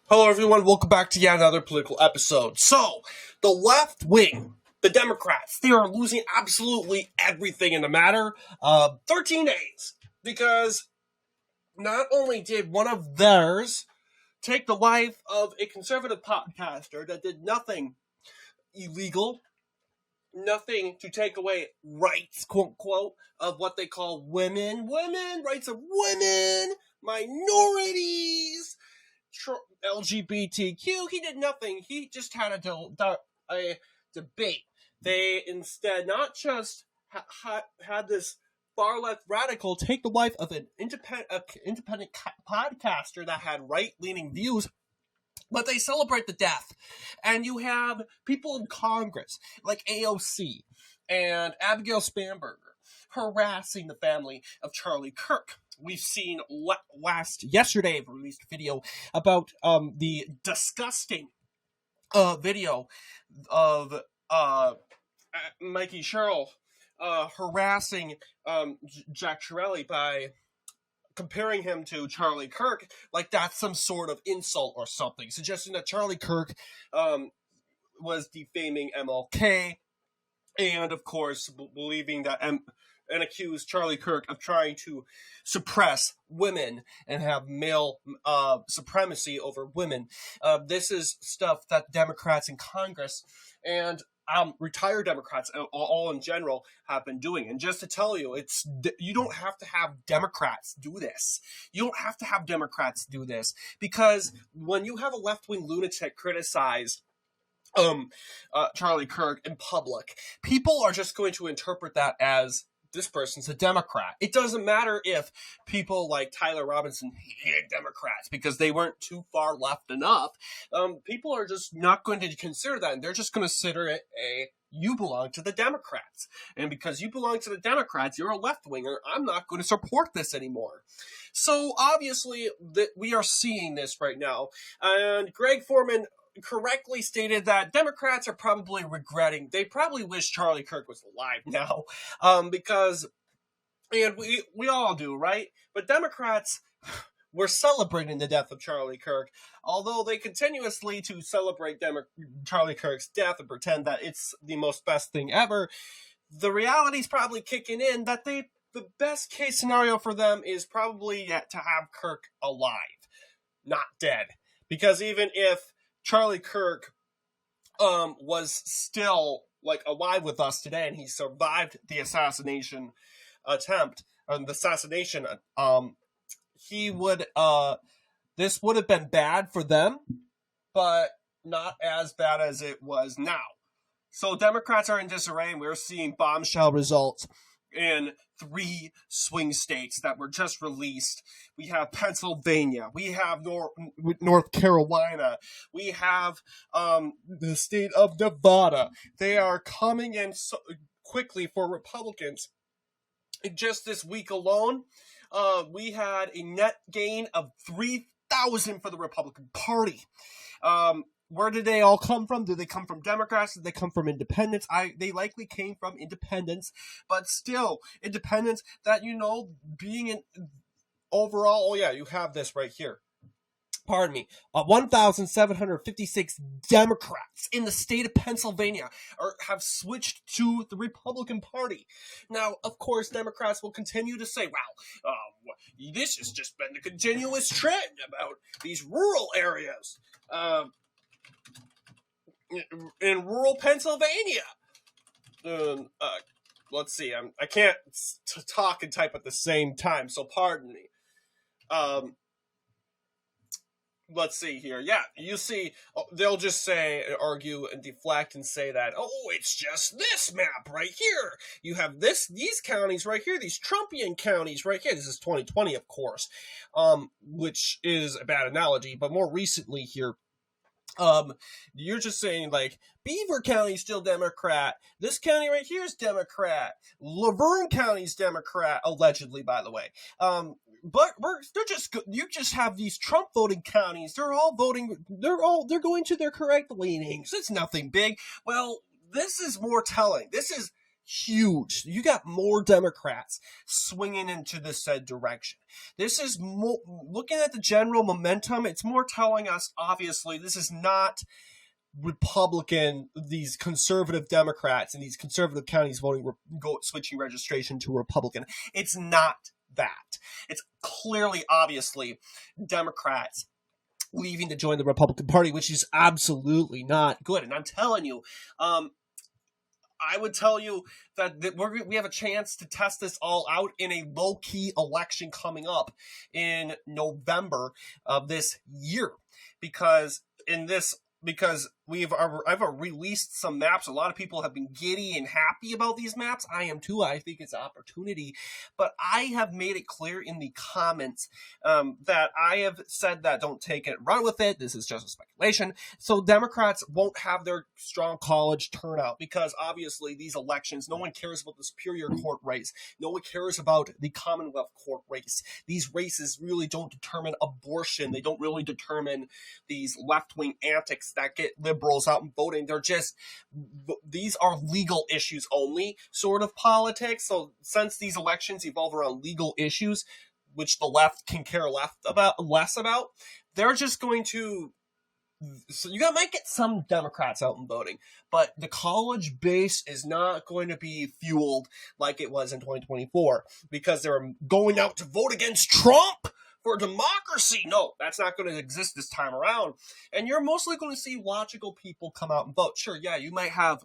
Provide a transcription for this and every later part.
Hello, everyone. Welcome back to yet another political episode. So, the left wing, the Democrats, they are losing absolutely everything in the matter of 13 days. Because not only did one of theirs take the life of a conservative podcaster that did nothing illegal, nothing to take away rights, quote unquote, of what they call women, rights of women, minorities, LGBTQ. He did nothing. He just had a debate. They instead not just had this far left radical take the life of an independent podcaster that had right leaning views, but they celebrate the death. And you have people in Congress like AOC and Abigail Spanberger harassing the family of Charlie Kirk. We've seen yesterday released video about the disgusting video of Mikey Sherrill harassing Jack Chiarelli by comparing him to Charlie Kirk like that's some sort of insult or something, suggesting that Charlie Kirk was defaming MLK, and of course believing that and accused Charlie Kirk of trying to suppress women and have male supremacy over women. This is stuff that Democrats in Congress and retired Democrats all in general have been doing. And just to tell you, you don't have to have Democrats do this. You don't have to have Democrats do this, because when you have a left-wing lunatic criticize Charlie Kirk in public, people are just going to interpret that as this person's a Democrat. It doesn't matter if people like Tyler Robinson hated Democrats because they weren't too far left enough. People are just not going to consider that, and they're just going to consider it you belong to the Democrats. And because you belong to the Democrats, you're a left-winger. I'm not going to support this anymore. So obviously, we are seeing this right now. And Greg Foreman correctly stated that Democrats are probably regretting. They probably wish Charlie Kirk was alive now, because, and we all do, right? But Democrats were celebrating the death of Charlie Kirk, although they continuously to celebrate Charlie Kirk's death and pretend that it's the most best thing ever. The reality's probably kicking in that the best case scenario for them is probably yet to have Kirk alive, not dead. Because even if Charlie Kirk was still alive with us today, and he survived the assassination attempt, he would this would have been bad for them, but not as bad as it was now. So Democrats are in disarray, and we're seeing bombshell results in 3 swing states that were just released. We have Pennsylvania, we have North Carolina, we have the state of Nevada. They are coming in so quickly for Republicans. Just this week alone, we had a net gain of 3,000 for the Republican Party. Where did they all come from? Did they come from Democrats? Did they come from independents? They likely came from independents, but still, independents that, being in overall, you have this right here. 1,756 Democrats in the state of Pennsylvania have switched to the Republican Party. Now, of course, Democrats will continue to say, wow, this has just been the continuous trend about these rural areas. In rural Pennsylvania. Let's see. I can't talk and type at the same time, so pardon me. Let's see here. Yeah, you see, they'll just argue and deflect and say that, it's just this map right here. You have these counties right here, these Trumpian counties right here. This is 2020, of course, which is a bad analogy, but more recently here, you're just saying Beaver County's still Democrat. This county right here is Democrat. Laverne County's Democrat, allegedly, by the way. But you just have these Trump voting counties. They're all voting. They're going to their correct leanings. It's nothing big. Well, this is more telling. This is huge. You got more Democrats swinging into this said direction. This is more, looking at the general momentum, it's more telling us, obviously, this is not Republican, these conservative Democrats in these conservative counties switching registration to Republican. It's not that. It's clearly, obviously, Democrats leaving to join the Republican Party, which is absolutely not good. And I'm telling you, I would tell you that we have a chance to test this all out in a low-key election coming up in November of this year, because I've released some maps. A lot of people have been giddy and happy about these maps. I am too. I think it's an opportunity. But I have made it clear in the comments that I have said that don't take it, run with it. This is just a speculation. So Democrats won't have their strong college turnout because obviously these elections, no one cares about the Superior Court race. No one cares about the Commonwealth Court race. These races really don't determine abortion. They don't really determine these left-wing antics that get liberals out and voting. These are legal issues only sort of politics. So since these elections evolve around legal issues, which the left can care less about, they're just going to, so you might get some Democrats out and voting, but the college base is not going to be fueled like it was in 2024 because they're going out to vote against Trump for democracy. No, that's not going to exist this time around. And you're mostly going to see logical people come out and vote. Sure, yeah, you might have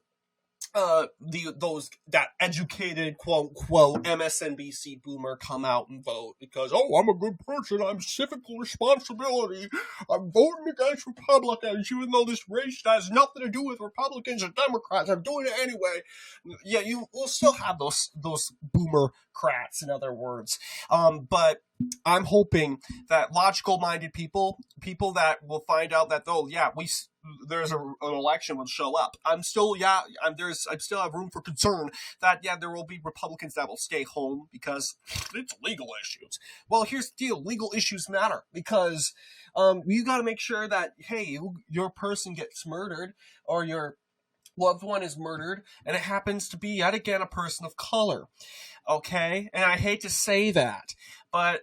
that educated quote unquote MSNBC boomer come out and vote because, oh, I'm a good person, I'm civic responsibility, I'm voting against Republicans even though this race has nothing to do with Republicans or Democrats, I'm doing it anyway. Yeah, you will still have those boomer crats, in other words, but I'm hoping that logical-minded people that will find out that, oh yeah, there's an election will show up. I still have room for concern that, yeah, there will be Republicans that will stay home because it's legal issues. Well, here's the deal. Legal issues matter because you got to make sure that, hey, your person gets murdered or your loved one is murdered and it happens to be, yet again, a person of color. Okay? And I hate to say that, but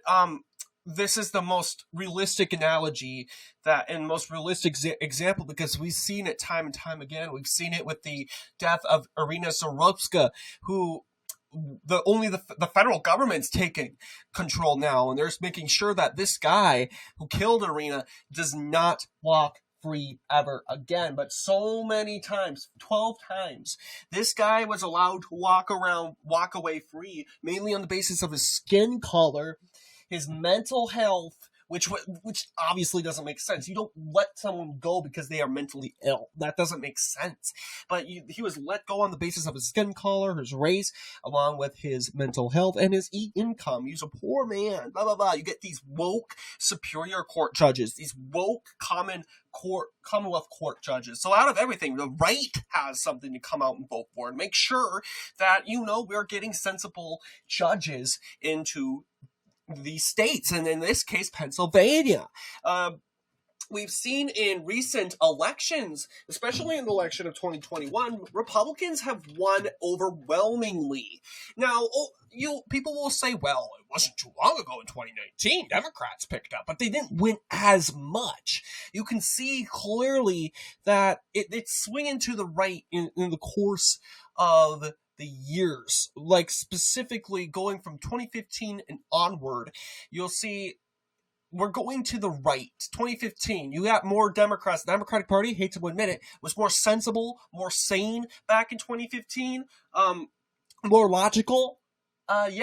this is the most realistic analogy and most realistic example because we've seen it time and time again. We've seen it with the death of Irina Sorovska, who the federal government's taking control now, and they're making sure that this guy who killed Irina does not walk free ever again. But so many times, 12 times, this guy was allowed to walk away free, mainly on the basis of his skin color, his mental health, which obviously doesn't make sense. You don't let someone go because they are mentally ill. That doesn't make sense. But he was let go on the basis of his skin color, his race, along with his mental health and his income. He's a poor man, blah, blah, blah. You get these woke Superior Court judges, these woke Commonwealth Court judges. So out of everything, the right has something to come out and vote for and make sure that, we're getting sensible judges into these states, and in this case, Pennsylvania. We've seen in recent elections, especially in the election of 2021, Republicans have won overwhelmingly. Now, people will say, well, it wasn't too long ago in 2019, Democrats picked up, but they didn't win as much. You can see clearly that it's swinging to the right in the course of the years, like specifically going from 2015 and onward, you'll see we're going to the right. 2015, you got more Democrats. The Democratic Party, hate to admit it, was more sensible, more sane back in 2015, more logical. But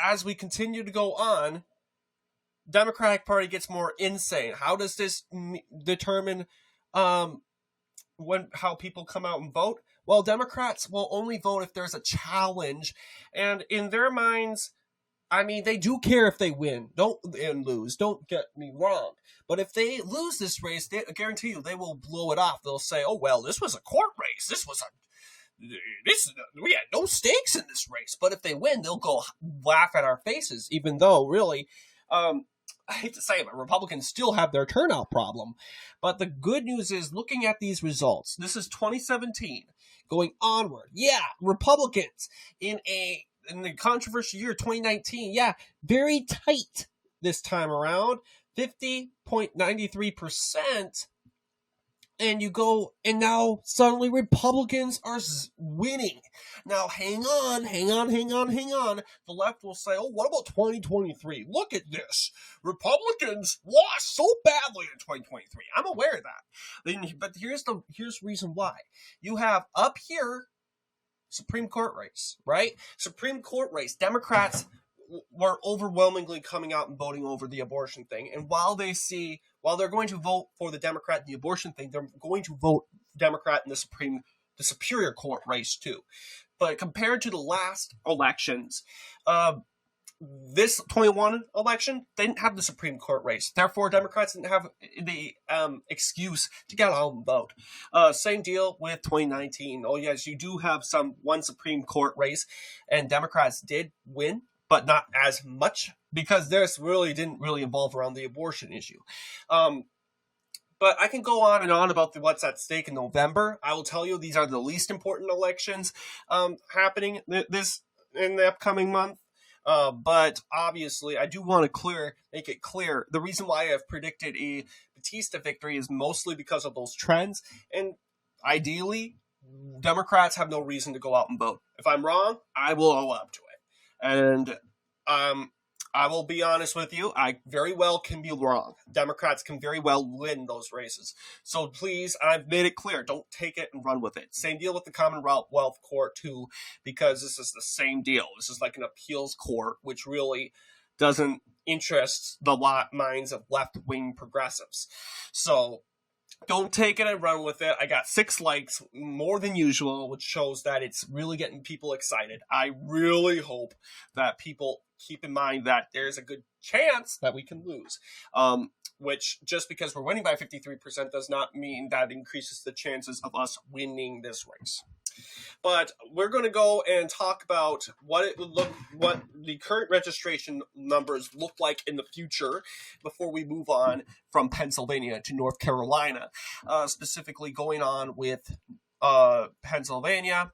as we continue to go on, Democratic Party gets more insane. How does this determine how people come out and vote? Well, Democrats will only vote if there's a challenge, and in their minds, I mean, they do care if they win and lose. Don't get me wrong, but if they lose this race, I guarantee you they will blow it off. They'll say, "Oh well, this was a court race. We had no stakes in this race." But if they win, they'll go laugh at our faces, even though really. I hate to say it, but Republicans still have their turnout problem. But the good news is, looking at these results, this is 2017. going onward. Yeah, Republicans in the controversial year 2019, yeah, very tight this time around, 50.93%. And you go, and now suddenly Republicans are winning. Now, hang on. The left will say, oh, what about 2023? Look at this. Republicans lost so badly in 2023. I'm aware of that. But here's the reason why. You have up here, Supreme Court race, right? Supreme Court race. Democrats were overwhelmingly coming out and voting over the abortion thing. And while they're going to vote for the Democrat in the abortion thing, they're going to vote Democrat in the Superior Court race too. But compared to the last elections, this 21 election didn't have the Supreme Court race. Therefore, Democrats didn't have the excuse to get out and vote. Same deal with 2019. Oh, yes, you do have one Supreme Court race, and Democrats did win, but not as much, because this really didn't involve around the abortion issue. But I can go on and on about what's at stake in November. I will tell you these are the least important elections happening in the upcoming month. But obviously, I do want to make it clear, the reason why I've predicted a Batista victory is mostly because of those trends. And ideally, Democrats have no reason to go out and vote. If I'm wrong, I will owe up to it. And I will be honest with you, I very well can be wrong. Democrats can very well win those races. So please, I've made it clear, don't take it and run with it. Same deal with the Commonwealth Court too, because this is the same deal. This is like an appeals court, which really doesn't interest the minds of left-wing progressives. So don't take it and run with it. I got 6 likes, more than usual, which shows that it's really getting people excited. I really hope that people keep in mind that there's a good chance that we can lose. Which, just because we're winning by 53% does not mean that increases the chances of us winning this race. But we're going to go and talk about what the current registration numbers look like in the future before we move on from Pennsylvania to North Carolina. Specifically going on with Pennsylvania.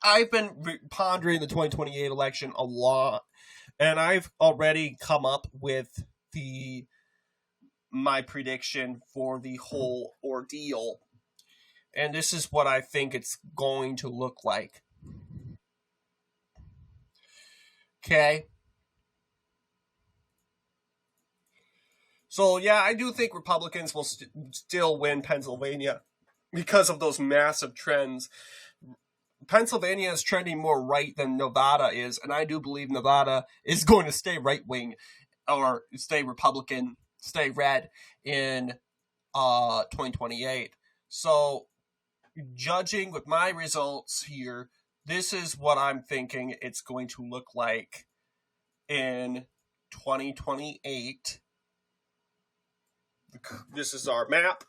I've been pondering the 2028 election a lot, and I've already come up with my prediction for the whole ordeal. And this is what I think it's going to look like. Okay. So, yeah, I do think Republicans will still win Pennsylvania because of those massive trends. Pennsylvania is trending more right than Nevada is, and I do believe Nevada is going to stay right-wing or stay Republican, stay red in 2028. So, judging with my results here, this is what I'm thinking it's going to look like in 2028. This is our map.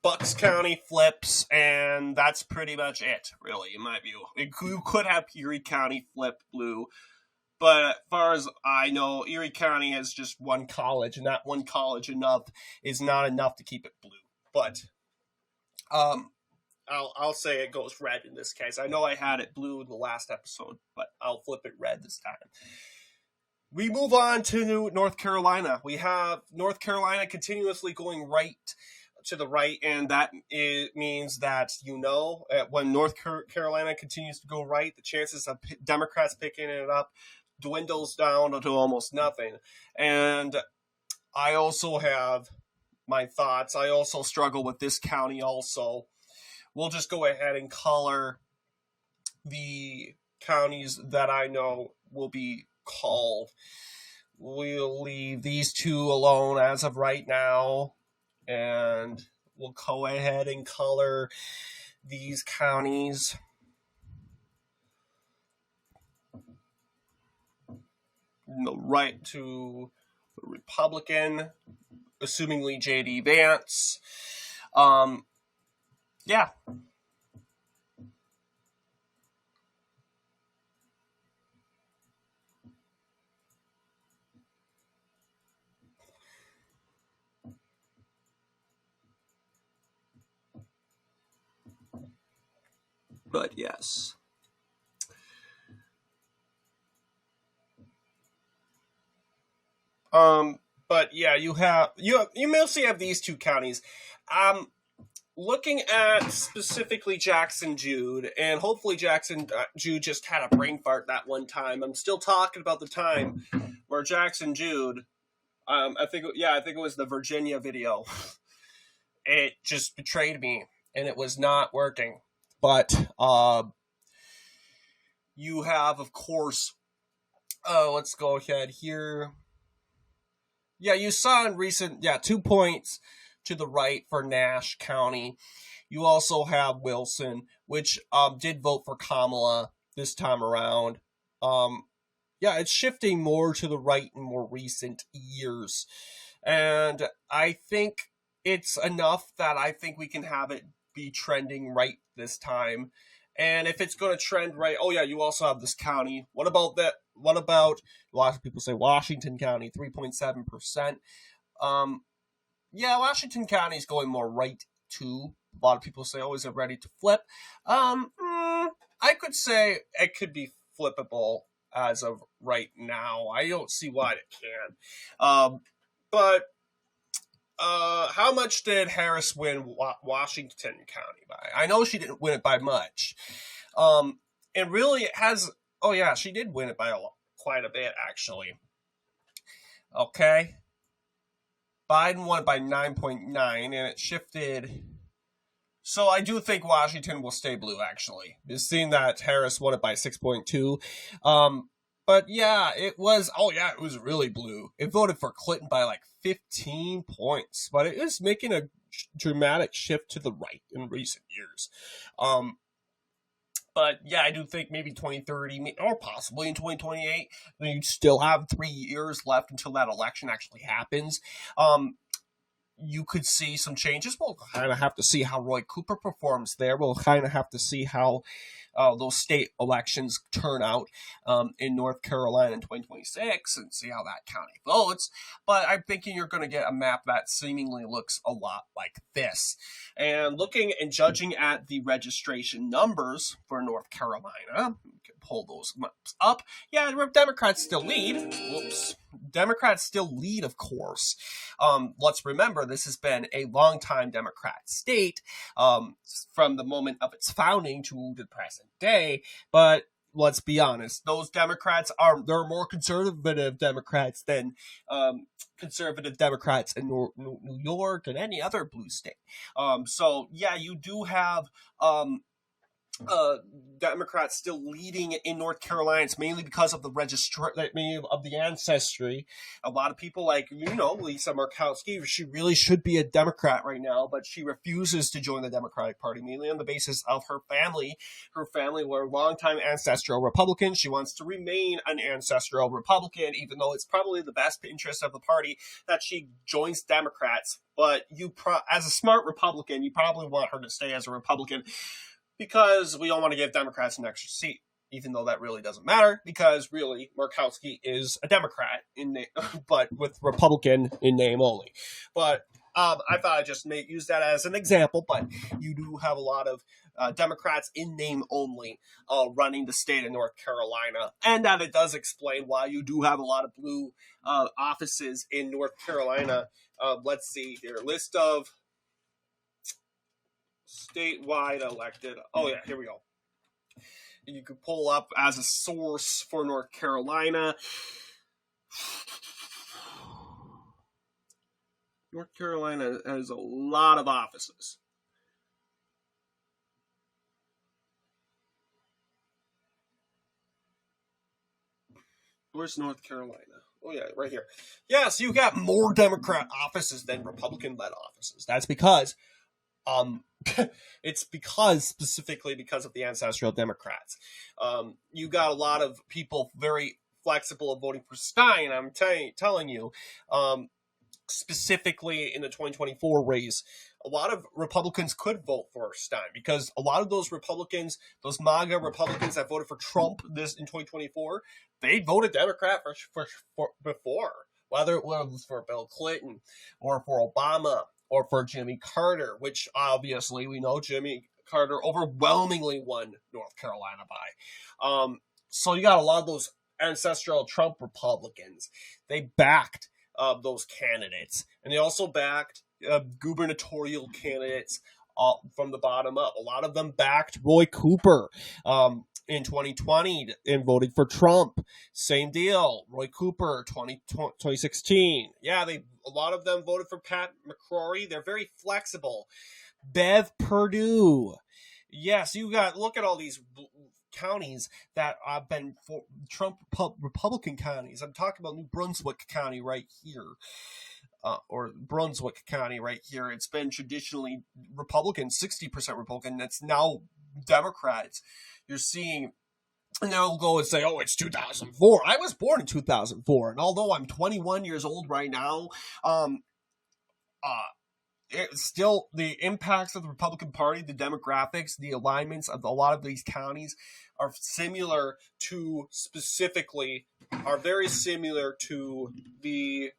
Bucks County flips, and that's pretty much it, really, in my view. You could have Erie County flip blue, but as far as I know, Erie County has just one college, and that one college is not enough to keep it blue. But I'll say it goes red in this case. I know I had it blue in the last episode, but I'll flip it red this time. We move on to North Carolina. We have North Carolina continuously going right to the right, and that means that, when North Carolina continues to go right, the chances of Democrats picking it up dwindles down to almost nothing. And I also have my thoughts. I also struggle with this county also. We'll just go ahead and color the counties that I know will be called. We'll leave these 2 alone as of right now, and we'll go ahead and color these counties. Right to Republican, assumingly J.D. Vance. Yeah. But yes. But yeah, you mostly have these two counties. Looking at specifically Jackson Jude, and hopefully Jackson Jude just had a brain fart that one time. I'm still talking about the time where Jackson Jude, I think it was the Virginia video. It just betrayed me, and it was not working. But you have, of course, let's go ahead here. Yeah, you saw in recent, 2 points to the right for Nash County. You also have Wilson, which did vote for Kamala this time around. It's shifting more to the right in more recent years. And I think it's enough that I think we can have it be trending right this time. And if it's going to trend right, you also have this county. What about that? What about, a lot of people say Washington County, 3.7%. Washington County is going more right too. A lot of people say, is it ready to flip? I could say it could be flippable as of right now. I don't see why it can. But how much did Harris win Washington County by? I know she didn't win it by much. And really it has, she did win it by quite a bit, actually. Okay. Biden won it by 9.9, and it shifted. So I do think Washington will stay blue, actually. Just seeing that Harris won it by 6.2. But yeah, it was, it was really blue. It voted for Clinton by like 15 points, but it is making a dramatic shift to the right in recent years. But yeah, I do think maybe 2030 or possibly in 2028, you still have 3 years left until that election actually happens. You could see some changes. We'll kind of have to see how Roy Cooper performs there. We'll kind of have to see how those state elections turn out in North Carolina in 2026 and see how that county votes. But I'm thinking you're going to get a map that seemingly looks a lot like this. And looking and judging at the registration numbers for North Carolina, we can pull those maps up. Yeah, Democrats still lead. Whoops. Democrats still lead, of course. Let's remember, this has been a long-time Democrat state from the moment of its founding to the present day. But let's be honest, those Democrats they're more conservative Democrats than conservative Democrats in New York and any other blue state. So yeah, you do have Democrats still leading in North Carolina. It's mainly because of the ancestry. A lot of people like, Lisa Murkowski, she really should be a Democrat right now, but she refuses to join the Democratic Party, mainly on the basis of her family. Her family were longtime ancestral Republicans. She wants to remain an ancestral Republican, even though it's probably the best interest of the party that she joins Democrats. But as a smart Republican, you probably want her to stay as a Republican, because we don't want to give Democrats an extra seat, even though that really doesn't matter, because really Murkowski is a Democrat in name, but with Republican in name only. But I thought I'd just use that as an example, but you do have a lot of Democrats in name only running the state of North Carolina, and that it does explain why you do have a lot of blue offices in North Carolina. Let's see here. List of statewide elected. Here we go. You could pull up as a source for North Carolina. North Carolina has a lot of offices. Where's North Carolina? Right here. Yes, you got more Democrat offices than Republican-led offices. That's because it's specifically because of the ancestral Democrats. You got a lot of people very flexible of voting for Stein. I'm telling you, specifically in the 2024 race, a lot of Republicans could vote for Stein, because a lot of those Republicans, those MAGA Republicans that voted for Trump in 2024, they voted Democrat for before, whether it was for Bill Clinton or for Obama or for Jimmy Carter, which obviously we know Jimmy Carter overwhelmingly won North Carolina by. So you got a lot of those ancestral Trump Republicans. They backed those candidates, and they also backed gubernatorial candidates from the bottom up. A lot of them backed Roy Cooper in 2020 and voted for Trump. Same deal. Roy Cooper, 2016. Yeah, a lot of them voted for Pat McCrory. They're very flexible. Bev Perdue. Yes, you got, look at all these counties that have been for Trump Republican counties. I'm talking about New Brunswick County right here. Or Brunswick County right here. It's been traditionally Republican, 60% Republican. It's now Democrats. You're seeing, and they'll go and say, oh, it's 2004. I was born in 2004. And although I'm 21 years old right now, it's still the impacts of the Republican Party, the demographics, the alignments of a lot of these counties are very similar to the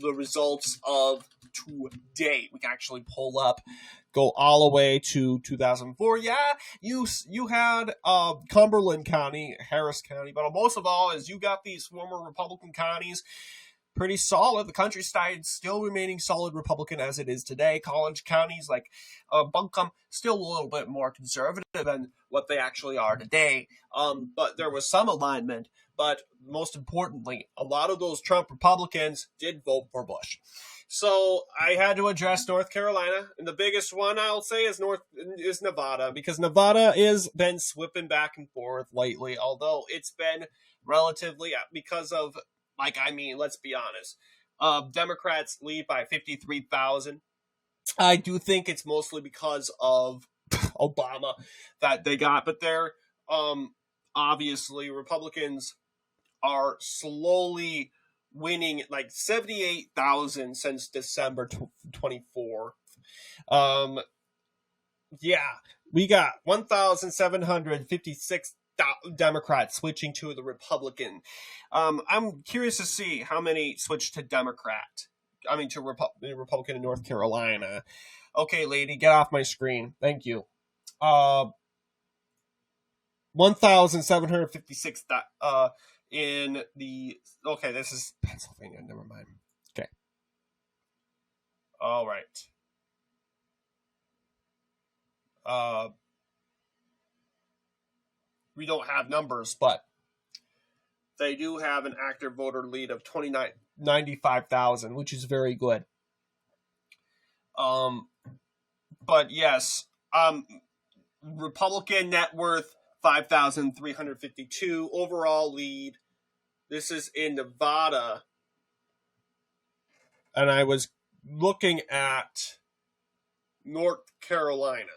results of today. We can actually go all the way to 2004. Yeah, you had Cumberland County, Harris County, but most of all is you got these former Republican counties pretty solid. The countryside still remaining solid Republican as it is today. College counties like Buncombe still a little bit more conservative than what they actually are today. But there was some alignment. But most importantly, a lot of those Trump Republicans did vote for Bush. So I had to address North Carolina, and the biggest one I'll say is Nevada, because Nevada has been slipping back and forth lately. Although it's been relatively because of, let's be honest, Democrats lead by 53,000. I do think it's mostly because of Obama that they got, but they're obviously Republicans are slowly winning 78,000 since December 24th. Yeah, we got 1,756 Democrats switching to the Republican. I'm curious to see how many switched to Democrat. To Republican in North Carolina. Okay, lady, get off my screen. Thank you. 1,756 in the... Okay, this is Pennsylvania. Never mind. Okay. All right. We don't have numbers, but they do have an active voter lead of 95,000, which is very good. But yes, Republican net worth 5,352 overall lead. This is in Nevada, and I was looking at North Carolina.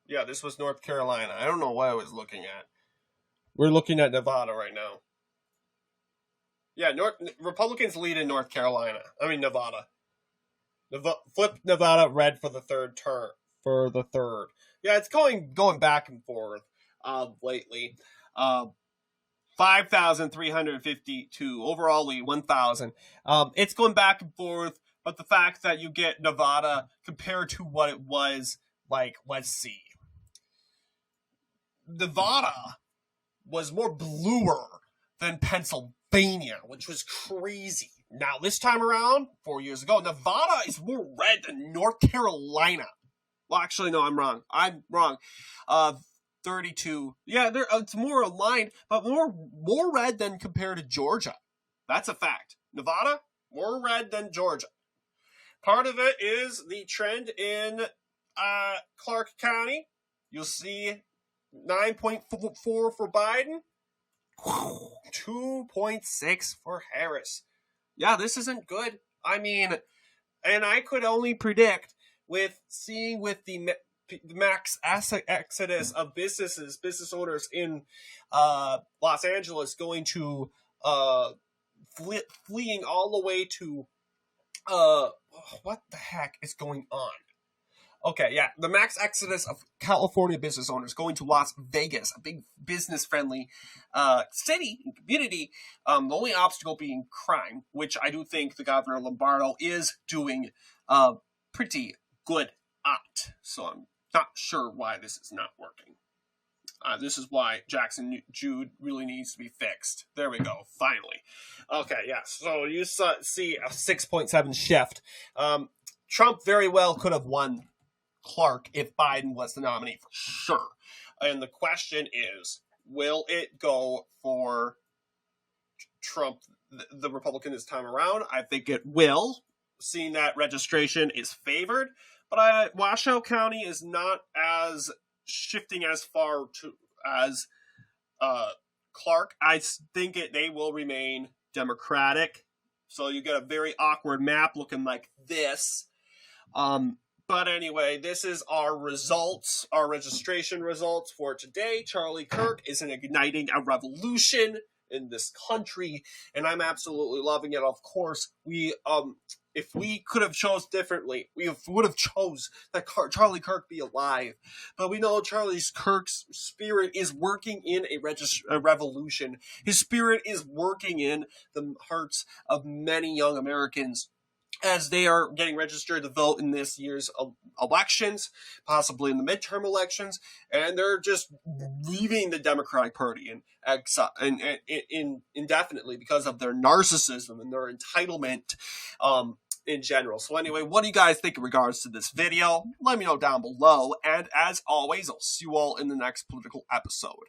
Yeah, this was North Carolina. I don't know what I was looking at. We're looking at Nevada right now. Yeah, Republicans lead in North Carolina. Nevada. Flip Nevada red for the third term. Yeah, it's going back and forth lately. 5,352 overall lead, 1,000. It's going back and forth, but the fact that you get Nevada compared to what it was let's see. Nevada was more bluer than Pennsylvania, which was crazy. Now, this time around, 4 years ago, Nevada is more red than North Carolina. Well, actually, no, I'm wrong. 32. Yeah, it's more aligned, but more red than compared to Georgia. That's a fact. Nevada, more red than Georgia. Part of it is the trend in Clark County. You'll see 9.4 for Biden, 2.6 for Harris. Yeah, this isn't good. And I could only predict with the max exodus of business owners in Los Angeles going to fleeing all the way to what the heck is going on? Okay, yeah, the max exodus of California business owners going to Las Vegas, a big business-friendly city and community. The only obstacle being crime, which I do think the governor Lombardo is doing pretty good ought. So I'm not sure why this is not working. This is why Jackson Jude really needs to be fixed. There we go, finally. Okay, yeah, so you see a 6.7 shift. Trump very well could have won Clark if Biden was the nominee for sure. And the question is, will it go for Trump, the Republican, this time around? I think it will, seeing that registration is favored. But Washoe County is not as shifting as far as Clark. I think they will remain Democratic. So you get a very awkward map looking like this. But anyway, this is our results, our registration results for today. Charlie Kirk is igniting a revolution in this country, and I'm absolutely loving it. Of course, if we could have chose differently, we would have chose that Charlie Kirk be alive. But we know Charlie Kirk's spirit is working in a revolution. His spirit is working in the hearts of many young Americans as they are getting registered to vote in this year's elections, possibly in the midterm elections, and they're just leaving the Democratic Party indefinitely because of their narcissism and their entitlement in general. So anyway, what do you guys think in regards to this video? Let me know down below, and as always, I'll see you all in the next political episode.